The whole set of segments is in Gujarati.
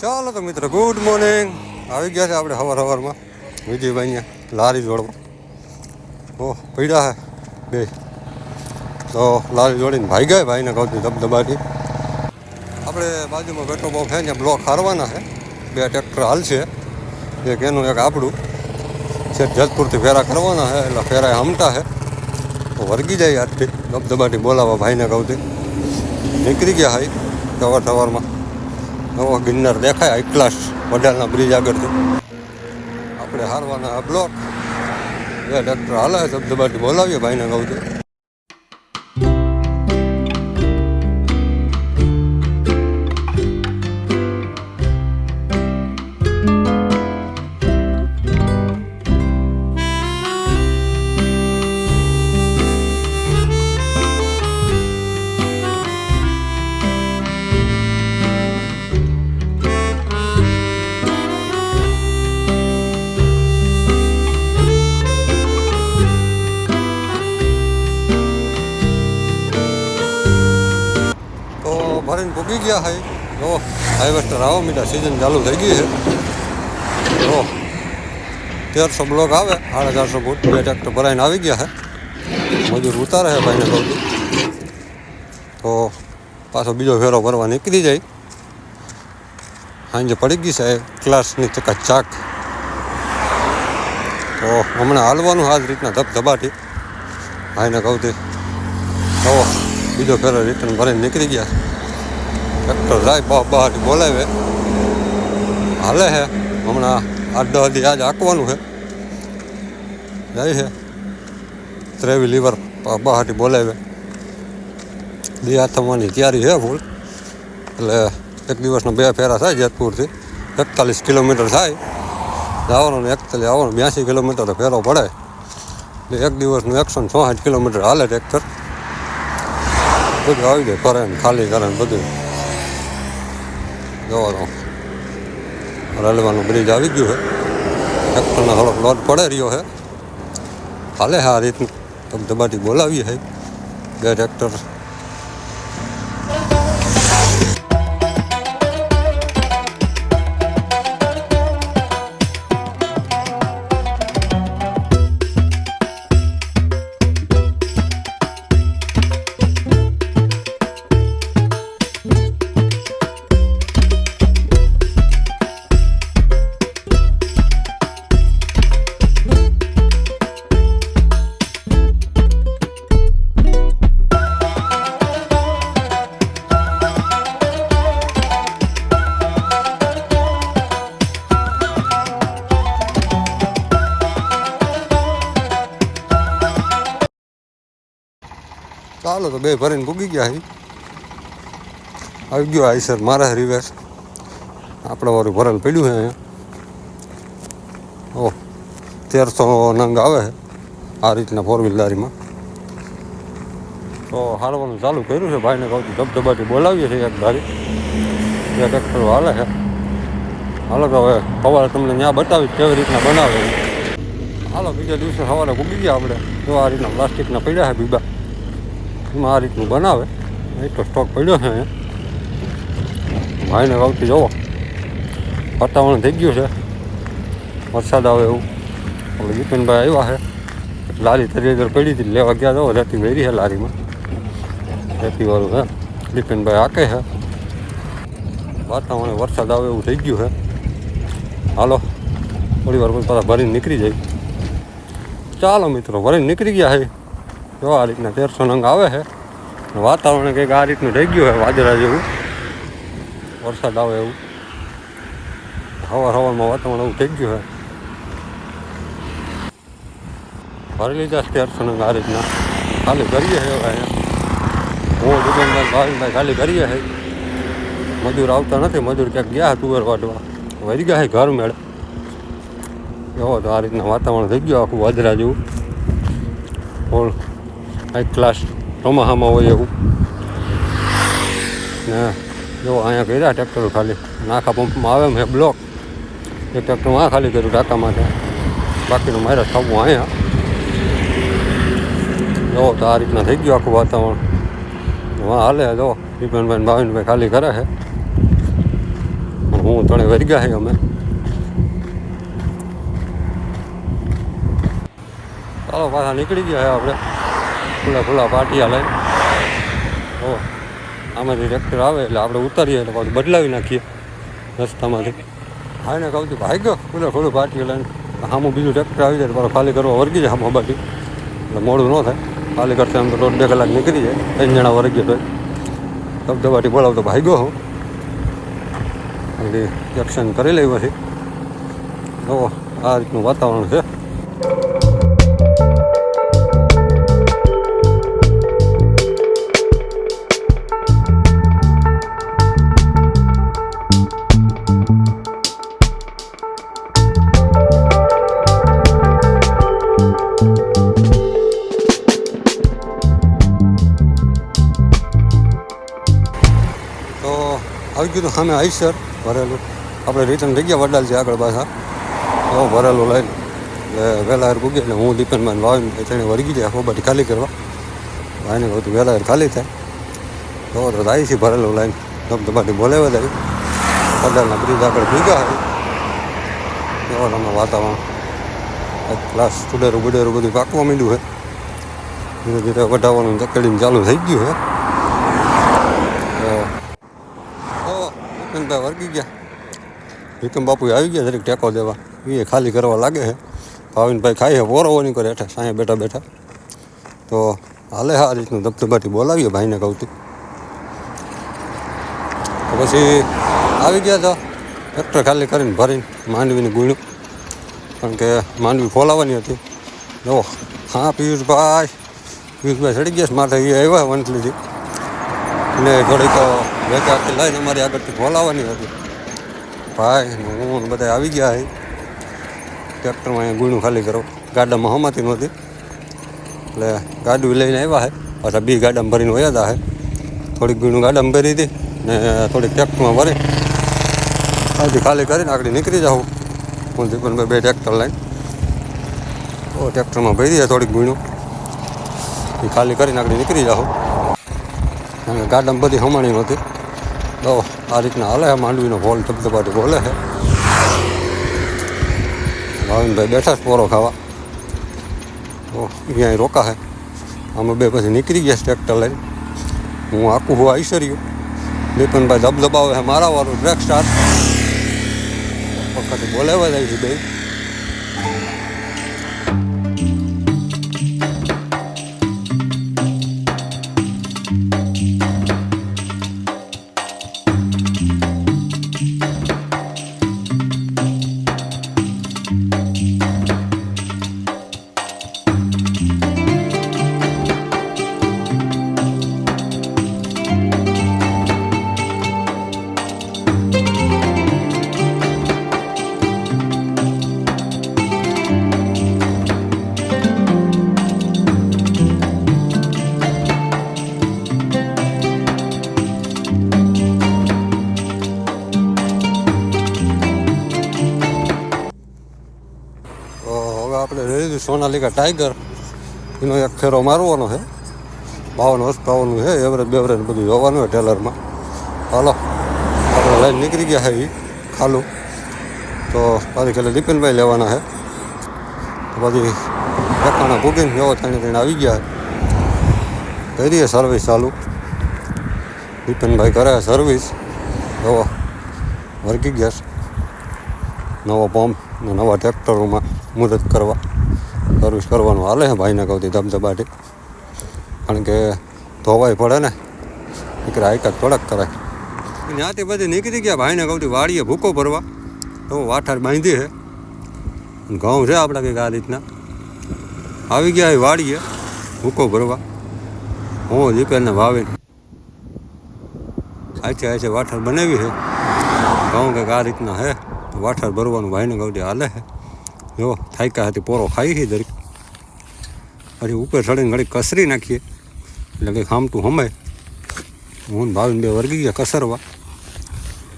ચાલો તો મિત્ર, ગુડ મોર્નિંગ. આવી ગયા છે આપણે સવારમાં વિજયભાઈ લારી જોડવા. ઓહ, પડ્યા હે બે તો લારી જોડીને ભાઈ ગયા. ભાઈને કહું છું ધબધબાટી. આપણે બાજુમાં પેટ્રોલ પંપ છે ત્યાં બ્લોક હારવાના છે. બે ટ્રેક્ટર હાલશે, એક એનું એક આપણું. છેક જતપુરથી ફેરા કરવાના છે, એટલે ફેરા હમતા છે તો વર્ગી જાય. આજથી ધબધબાટી બોલાવવા ભાઈને કહું છું. નીકળી ગયા હાઈ સવારમાં. નવો ગિરનાર દેખાય હાઈ ક્લાસ વડાલના બ્રિજ આગળથી. આપણે હારવાના બ્લોક. બે ટ્રેક્ટર હાલે ધબધબાટી બોલાવીએ ભાઈને કહું છું. ભરીને પૂગી ગયા હોય જો હાઈવેસ્ટર આવો મીઠા સિઝન ચાલુ થઈ ગઈ છે. જો 1300 બ્લોક આવે, 450 ફૂટ. બે ટ્રેક્ટર ભરાઈને આવી ગયા છે. મજૂર ઉતારે છે ભાઈને કહું છું. તો પાછો બીજો ફેરો ભરવા નીકળી જાય. સાંજે પડી ગઈ છે ક્લાસની ચકાચાક. તો હમણાં હાલવાનું આ જ રીતના ધબધબાટી ભાઈને કહું છું. તો બીજો ફેરો રિટર્ન ભરીને નીકળી ગયા. ટ્રેક્ટર જાય બહાટી બોલાવે હાલે છે. હમણાં 8-10 દી આજ આંકવાનું છે. જાય છે ત્રેવી લીવર બહાટી બોલાવે. બે હાથમાંની તૈયારી છે ફૂલ. એટલે એક દિવસનો 2 ફેરા થાય જેતપુરથી. 41 કિલોમીટર થાય જવાનું ને 41 આવવાનું. 82 કિલોમીટર ફેરો પડે. એટલે એક દિવસનું 166 કિલોમીટર હાલે ટ્રેક્ટર. બધું આવી જાય, કરે ને ખાલી કરે ને બધું. જોવા તો રેલવેનું બ્રિજ આવી ગયું છે. ટ્રેક્ટરનો થોડોક લોડ પડે રહ્યો છે. હાલે આ રીતનું ધબધબાટી બોલાવીએ છે બે ટ્રેક્ટર. ચાલો તો બે ભરીને પૂગી ગયા. આવી ગયો આઈસર મારા રિવેસ. આપણે વાળું ભરેલ પડ્યું છે અહીંયા. ઓહ, 1300 નંગ આવે છે આ રીતના 4 વ્હીલરમાં. તો હાલવાનું ચાલુ કર્યું છે. ભાઈને કહું છું ધબધબાટી બોલાવીએ છીએ એક ધારી. બે ટ્રેક્ટરો હાલે છે. હાલો તો હવે સવારે તમને ત્યાં બતાવીશ કેવી રીતના બનાવે. હાલો બીજા દિવસે સવારે પૂગી ગયા આપણે. તો આ રીતના પ્લાસ્ટિકના પડ્યા છે બીબા. એમાં આ રીતનું બનાવે. એટલો સ્ટોક પડ્યો છે અહીંયા. ભાઈને વાવતી જુઓ વાતાવરણ થઈ ગયું છે. વરસાદ આવે એવું. આપણે વિપિનભાઈ આવ્યા છે. લારી તરી અંદર પડી હતી લેવા ગયા જવો. રેતી વેરી છે લારીમાં. રેતીવાળું છે. વિપિનભાઈ આકે છે. વાતાવરણ વરસાદ આવે એવું થઈ ગયું છે. હાલો થોડી વાર પાછા ભરીને નીકળી જાય. ચાલો મિત્રો, ભરીને નીકળી ગયા છે. જો આ રીતના 1300 નંગ આવે છે. વાતાવરણ કંઈક આ રીતનું થઈ ગયું છે વાદળા જેવું. વરસાદ આવે એવું હવામાં વાતાવરણ એવું થઈ ગયું છે. ભરી લીધા 1300 નંગ આ રીતના ખાલી કરીએ છે. અહીંયા હું દુકાનદાર ભાવિનભાઈ ખાલી કરીએ છે. મજૂર આવતા નથી. મજૂર ક્યાંક ગયા તુવેર વાટવા. વળી ગયા છે ઘર મેળ. એવો તો આ રીતના વાતાવરણ થઈ ગયું આખું વાદળા જેવું. ફૂલ હાઈ ક્લાસ ચોમાસામાં હોય એવું. ને જો અહીંયા કર્યા ટ્રેક્ટરો ખાલી. નાખા પંપમાં આવે મેં બ્લોક. એક ટ્રેક્ટરમાં આ ખાલી કર્યું ટાંકા માટે. બાકીનું મારે થવું અહીંયા. જો તો આ રીતના થઈ ગયું આખું વાતાવરણ. વાહ હાલે જો વિપિનભાઈ ભાવિનભાઈ ખાલી કરે છે. હું ત્રણે વરી ગયા છે અમે. ચાલો પાછા નીકળી ગયા છે આપણે ખુલ્લા પાટિયા લઈને. ઓ આમાંથી ટ્રેક્ટર આવે એટલે આપણે ઉતારીએ એટલે પાછું બદલાવી નાખીએ રસ્તામાંથી. હા ને કહું છું ભાઈ ગયો ખુલ્લું પાટિયા લઈને. આમાં બીજું ટ્રેક્ટર આવી જાય તો ખાલી કરવા વર્ગી જાય આમાં બાકી એટલે મોડું ન થાય. ખાલી કરતા એમ તો 1.5 કલાક નીકળી જાય. 3 જણા વર્ગીએ તો ધબધબાટી બોલાવતો ભાઈ ગયો હું એટલે એક્શન કરી લઈ પછી. તો આ રીતનું વાતાવરણ છે. આવી ગયું સામે આઈસર ભરેલું. આપણે રિટર્ન થઈ ગયા વડાલ છે આગળ પાછા. તો ભરેલું લઈને એટલે વહેલા પૂગે એટલે હું દીપનભાઈ વાવીને તેને વળગી જાય ખોબાટી ખાલી કરવા. ભાઈને કહું વહેલા ખાલી થાય તો આવી છે ભરેલું લાઈન ધબધબાટી બોલાવે જાય. વડાલના બ્રિજ આગળ ભૂગ્યા હોય એવા તમે વાતાવરણ ક્લાસ ટુડેરું બુડેરું બધું પાકવા માંડ્યું છે. ધીરે ધીરે વઢાવવાનું તકેડીને ચાલુ થઈ ગયું છે. વર્ગી ગયા વિક્રમ બાપુ આવી ગયા જરીક ટેકો દેવા. એ ખાલી કરવા લાગે છે. ભાવિનભાઈ ખાઈ છે પોરો નહીં કરે હેઠા સાંયે બેઠા બેઠા. તો હાલે આ રીતનું ધબધબાટી બોલાવીએ ભાઈને કહું તો પછી આવી ગયા તો ટ્રેક્ટર ખાલી કરીને ભરીને માંડવીની ગુણ્યું કારણ કે માંડવી ફોલાવાની હતી. જો હા પિયુષભાઈ ચડી ગયા માથે એ આવ્યા વંથલીથી ને થોડીક વેચાતી લાઈને અમારી આગળથી ફોલાવાની હતી. ભાઈ હું બધા આવી ગયા છે ટ્રેક્ટરમાં અહીંયા ગુણું ખાલી કરો. ગાડામાં હમાતી નહોતી એટલે ગાડું લઈને આવ્યા છે. પાછા 2 ગાડામાં ભરીને વયા હતા છે. થોડીક ગુણું ગાડામાં ભરી હતી ને થોડીક ટ્રેક્ટરમાં ભરી અહીંથી ખાલી કરીને આગળ નીકળી જાઉં. હું દીપનભાઈ 2 ટ્રેક્ટર લઈને તો ટ્રેક્ટરમાં ભરી જાય થોડીક ગુણું એ ખાલી કરીને આગળ નીકળી જાઉં. કારણ કે ગાડામાં બધી હમાણી નહોતી. તો આ રીતના હાલે છે માંડવીનો ભોલ ધબધબાટી બોલે છે. ભાવિનભાઈ બેઠા જ પોરો ખાવા. તો અહીંયા રોકા છે. અમે 2 પછી નીકળી ગયા ટ્રેક્ટર લઈને. હું આખું હું આઈસર્યું. દીપનભાઈ ધબધબાવે છે મારા વાળું બ્રેક સ્ટાર્ટ વખતે બોલાવા જાય છે 2. આપણે લઈ લીધું સોનાલિકા ટાઈગર. એનો એક ફેરો મારવાનો છે. 52 horsepowerનું છે. એવરેજ બેવરેજ બધું જોવાનું હોય ટેલરમાં. હાલો આપણે લઈને નીકળી ગયા છે એ ખાલું. તો પાછી ખેલે દીપનભાઈ લેવાના છે. તો પછી રખાણા ભૂગીને એવો થઈને આવી ગયા છે. કરીએ સર્વિસ ચાલુ. દીપનભાઈ કરે સર્વિસ. એવો વર્ગી ગયા નવો પંપ ને નવા ટ્રેક્ટરોમાં મદદ કરવા સર્વિસ કરવાનું હાલે છે ભાઈને કહું ધબધબાટી. કારણ કે ધોવાઈ પડે ને એક હાઈકાત થોડાક કરાય. ત્યાંથી બધી નીકળી ગયા ભાઈને કહું વાડીએ ભૂકો ભરવા. તો વાઠાર બાંધી છે. ઘઉં છે આપણે કંઈક આ રીતના આવી ગયા એ વાડીએ ભૂકો ભરવા. હું દીપેલને વાવીને આછે વાઠાર બનાવી છે. ઘઉં કંઈક આ રીતના છે. વાઠાર ભરવાનું ભાઈને કહું હાલે છે. જો થાયકા હતી પોરો ખાઈ છે દરેક. પછી ઉપર ચડીને ઘડી કસરી નાખીએ એટલે કંઈક હામટું હમાય. હું ભાવીને 2 વર્ગી ગયા કસરવા.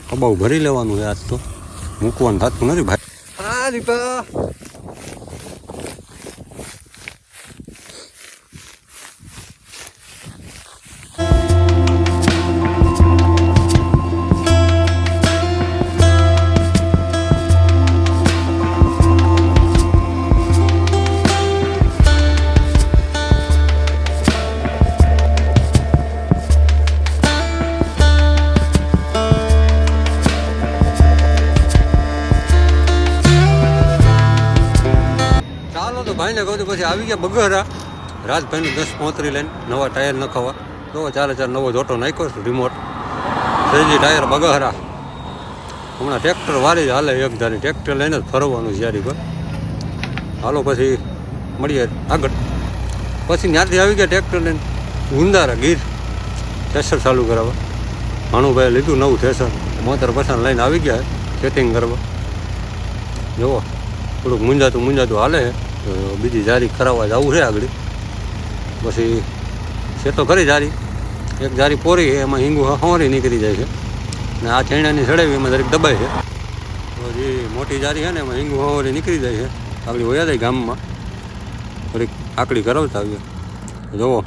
કબાઉ ભરી લેવાનું છે આજ તો મૂકવાનું થતું નથી ભાઈ. હા દીપા ભાઈને કહું પછી આવી ગયા બગહરા રાજભાઈનું 10-35 લઈને નવા ટાયર નખાવા. તો 4 નવો જોટો નાખ્યો છે રિમોટ. ત્રીજી ટાયર બગહરા. હમણાં ટ્રેક્ટર વારી જ હાલે એક ધારી. ટ્રેક્ટર લઈને જ ફરવાનું છે યારી પર. હાલો પછી મળીએ આગળ. પછી ત્યાંથી આવી ગયા ટ્રેક્ટર લઈને ગુંદારા ગીર થ્રેસર ચાલુ કરાવવા. ભાણુભાઈએ લીધું નવું થ્રેસર. મોતર પછાણ લઈને આવી ગયા સેટિંગ કરવા. જુઓ થોડુંક મૂંઝાતું હાલે છે. તો બીજી જારી કરાવવા જવું છે આગળ. પછી છે તો ખરી જારી. એક જારી પોરી છે એમાં હિંગુ હવારી નીકળી જાય છે. ને આ ચૈણાની સળાવી એમાં દરેક દબાય છે. તો જે મોટી જારી છે ને એમાં હિંગુ હવારી નીકળી જાય છે. આગળ વયા જાય ગામમાં થોડીક આકડી કરાવતા આવીએ. જુઓ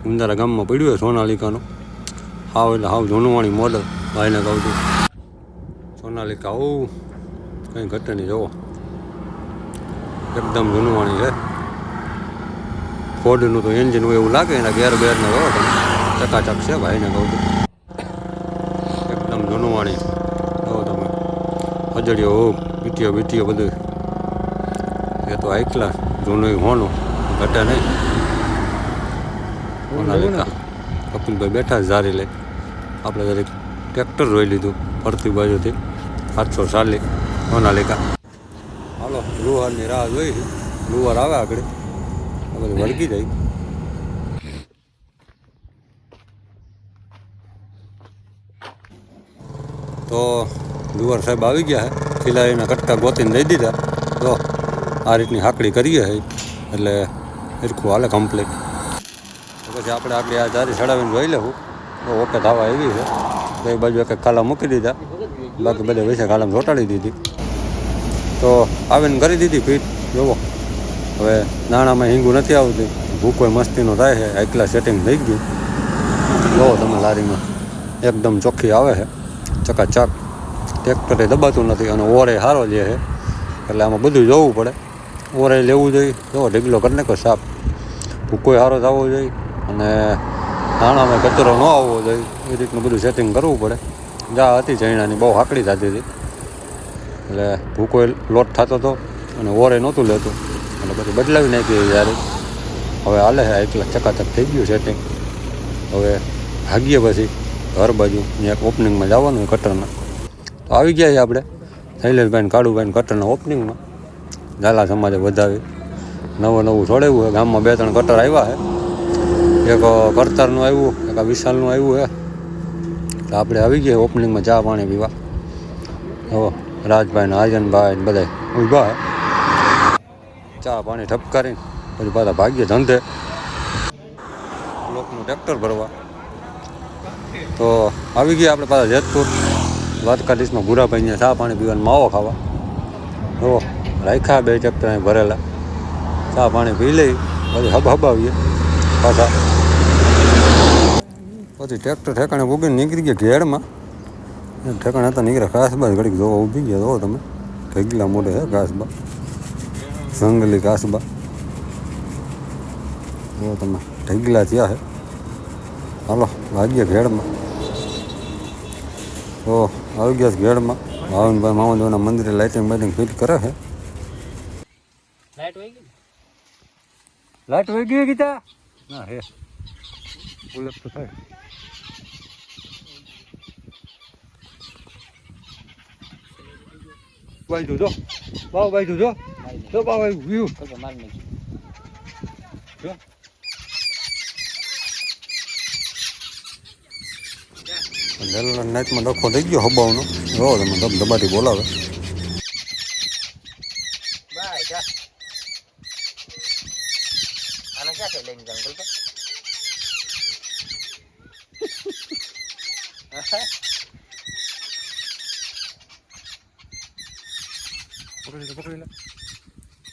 ઉંદારા ગામમાં પડ્યું છે સોનાલિકાનું. હાવ એટલે હાવ જૂનવાણી મોડલ ભાઈને કહું છું. સોનાલિકા કંઈ ઘટે નહીં. જુઓ એકદમ જૂનવાણી છે. ફોર્ડનું તો એન્જિન હોય એવું લાગે. એના ગેર બેરને જુઓ તમે ચકાચક છે ભાઈને કહું છું. એકદમ જૂનવાણી જુઓ તમે. હજડીઓ બીટીઓ બધું એ તો હાઈ ક્લાસ જૂનું હોનું ઘટે નહીં. સોનાલિકા કપિલભાઈ બેઠા જારી લઈ. આપણે દરેક ટ્રેક્ટર જોઈ લીધું ફરતી બાજુથી 840 સોનાલિકા. હાલો લુહારની રાહ જોઈ. લુહાર આવે આગળ બધું વળગી જાય. તો લુહાર સાહેબ આવી ગયા છે. ખીલાઈના કટકા ગોતીને દઈ દીધા. તો આ રીતની હાકડી કરીએ એટલે સરખું હાલે કમ્પ્લીટ. પછી આપણે આગળ આ જારી ચડાવીને જોઈ લેવું. તો ઓકે ધાવા એવી છે. બે બાજુ એક કાલા મૂકી દીધા. બાકી બધે વૈસે કાલામાં ચોંટાડી દીધી. તો આવીને કરી દીધી ફીટ. જોવો હવે નાણામાં હિંગું નથી આવતી. ભૂકો મસ્તીનો થાય છે. એકલા સેટિંગ થઈ ગયું. જોવો તમે લારીમાં એકદમ ચોખ્ખી આવે છે. ચકાચક. ટ્રેક્ટરે દબાતું નથી અને ઓરે સારો લે છે. એટલે આમાં બધું જોવું પડે. ઓરે લેવું જોઈએ. જોવો ઢીગલો કરી નાખો સાફ. ભૂકો સારો થવો જોઈએ અને નાણામાં કચરો ન આવવો જોઈએ. એ રીતનું બધું સેટિંગ કરવું પડે. જા હતી ચૈણાની બહુ હાકડી થતી હતી. એટલે ભૂકો લોટ થતો હતો અને ઓરે નહોતું લેતું. એટલે પછી બદલાવી નાખી જ્યારે. હવે હાલે છે એકલા ચકાચક થઈ ગયું સેટિંગ. હવે ભાગીએ પછી ઘર બાજુ ત્યાં એક ઓપનિંગમાં જવાનું કટરના. તો આવી ગયા છે આપણે શૈલેષભાઈને કાળુભાઈને કટરના ઓપનિંગમાં. ઝાલા સમાજે વધાવી નવું છોડાવ્યું છે. ગામમાં 2-3 કટર આવ્યા છે. એક કરતારનું આવ્યું, એક આ વિશાલનું આવ્યું છે. તો આપણે આવી ગયા ઓપનિંગમાં ચા પાણી પીવા. હવે રાજભાઈ આર્યનભાઈ ને બધા ઊભા છે. ચા પાણી ઠપકારીને પછી પાછા ભાગ્ય ધંધે લોકનું ટ્રેક્ટર ભરવા. તો આવી ગયા આપણે પાછા જેતપુર દ્વારકાધીશમાં ભૂરાભાઈને ચા પાણી પીવાનો માવો ખાવા. તો રાખ્યા 2 ટ્રેક્ટર અહીં ભરેલા. ચા પાણી પી લઈ પછી હબાવીએ પાછા. પછી ટ્રેક્ટર ઠેકાણે ઉગીને નીકળી ગયા ઘેડમાં. ઠેકાણે હતા નીકળ્યા કાસબા ઘડીક જોવા ઊભી ગયા. જોવો તમે ઢગલા મોઢે છે કાસબા. જંગલી કાસબા જો તમે ઢગલા થયા છે. હાલો ભાગ્યા ઘેડમાં. તો આવી ગયા ઘેડમાં. ભાવનભાઈ મામાદેવના મંદિરે લાઇટિંગ ફિટ કરે છે. લાઇટ વહી ગઈ ગીતા ના હે ઉલટ તો થાય. બાઈ જો બાઈ જો બાઈ વ્યૂ જો. નાઇટમાં ડખો થઈ ગયો હબાવનો. જો તમે ધબધબાટી બોલાવે.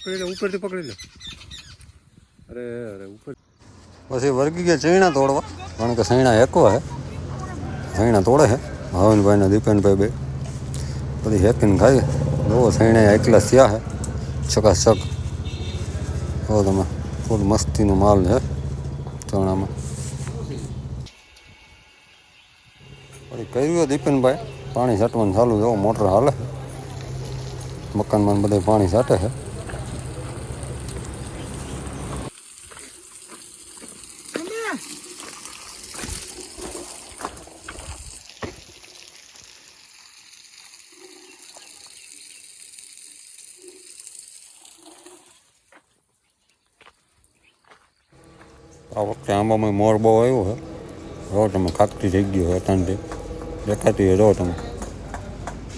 પકડી લે ઉપરથી પકડી લે. અરે ઉપર પછી વર્ગી ગયા ચૈણા તોડવા. કારણ કે ચૈણા હેકવા છે. ચૈણા તોડે છે ભાવનભાઈ ને દીપેનભાઈ બે. પછી હેકીને ખાઈ. જોવો ચૈણા એકલા થયા છે ચકાચક. જો તમે ફૂલ મસ્તીનો માલ છે ચણામાં. પછી કર્યું દીપેનભાઈ પાણી છાંટવાનું ચાલુ. જોવો મોટર હાલે. મકાનમાં બધે પાણી છાંટે છે. આ વખતે આંબામાં મોર બહુ આવ્યો છે. જો તમે ખાકતી થઈ ગયો છે ત્યાંથી દેખાતી છે. જો તમે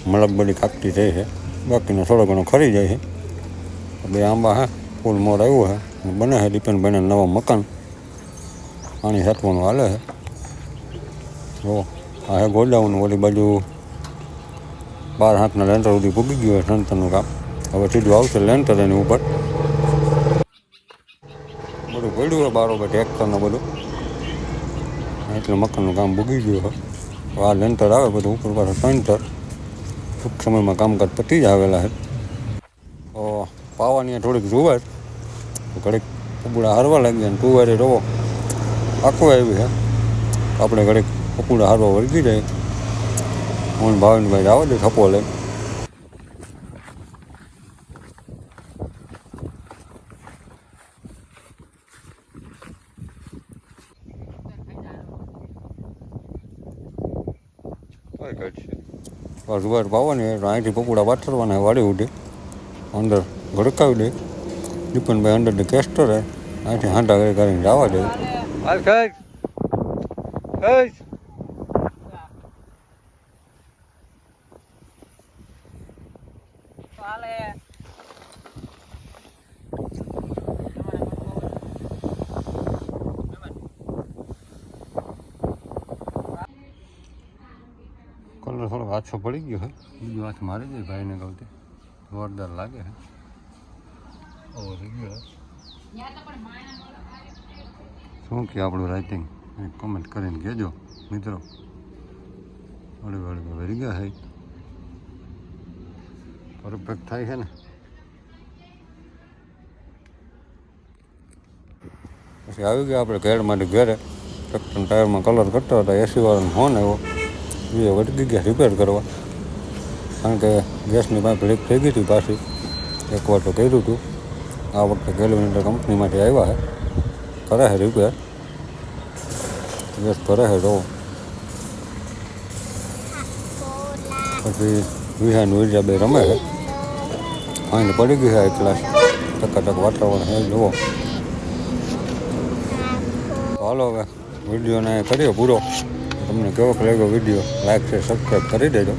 મલક બધી ખાકતી થઈ છે. બાકીનો થોડો ઘણો ખરી જાય છે. બે આંબા છે ફૂલ મોર આવ્યું છે. બને છે દીપેનભાઈના નવા મકાન પાણી સાચવાનું હાલે છે. જો આ હે ગોડાઉન. ઓલી બાજુ 12 હાથના લેન્ટર સુધી પૂગી ગયું છે સંતરનું કામ. હવે સીધું આવશે લેન્ટર એની ઉપર. બધું પડ્યું હોય બારોબર ટ્રેક્ટરને બધું એટલે મકાનનું કામ ભૂગી ગયું છે. આ લેન્ટર આવે બધું ઉપર પાછું સેન્ટર ટૂંક સમયમાં કામકાજ પતી જ આવેલા છે. તો પાવાની થોડીક જુવાર તો ઘડીક પપુડા હારવા લાગ્યા ને તુવારે રવો આખું આવી છે. આપણે ઘડીક પપુડા હારવા વળગી જાય. હું ભાવિનભાઈ આવે છે થપ્પો લઈ. જુવાર પાવાની અહીંથી પપુડા પાથરવાના વાડી ઉઠી અંદર ગડકાવી દે. દીપનભાઈ અંદર કેસ્ટર હે અહીંથી હાંડા કરીને જવા દે. કલર થોડો આછો પડી ગયો છે. બીજો હાથ મારી જાય ભાઈને કહું જોરદાર લાગે છે. શું કે આપણું રાઇટિંગ કમેન્ટ કરીને કહેજો મિત્રો. વળી વળી વળી ગયા છે પરફેક્ટ થાય છે ને. પછી આવી ગયા આપણે ઘેરમાંથી ઘરે. ટ્રેક્ટર ટાયરમાં કલર કરતા હતા. એસી વાળાનો ફોન આવ્યો. એ વટકી ગયા રિપેર કરવા. કારણ કે ગેસની પાઇપ લીક થઈ ગઈ હતી પાછી. એકવાર તો કર્યું હતું. આ વખતે કેલ્વિનેટર કંપનીમાંથી આવ્યા છે. કરે છે રિપેર. ગેસ કરે છે. જો પછી વિહાન વિજા બે રમે છે. અહીં પડી ગઈ છે એક ક્લાસ. ટકાટક વાતાવરણ છે જુઓ. હાલો હવે વિડીયોને કરીએ પૂરો. તમને કેવો લાગ્યો વિડીયો લાઈક છે સબસ્ક્રાઈબ કરી દેજો.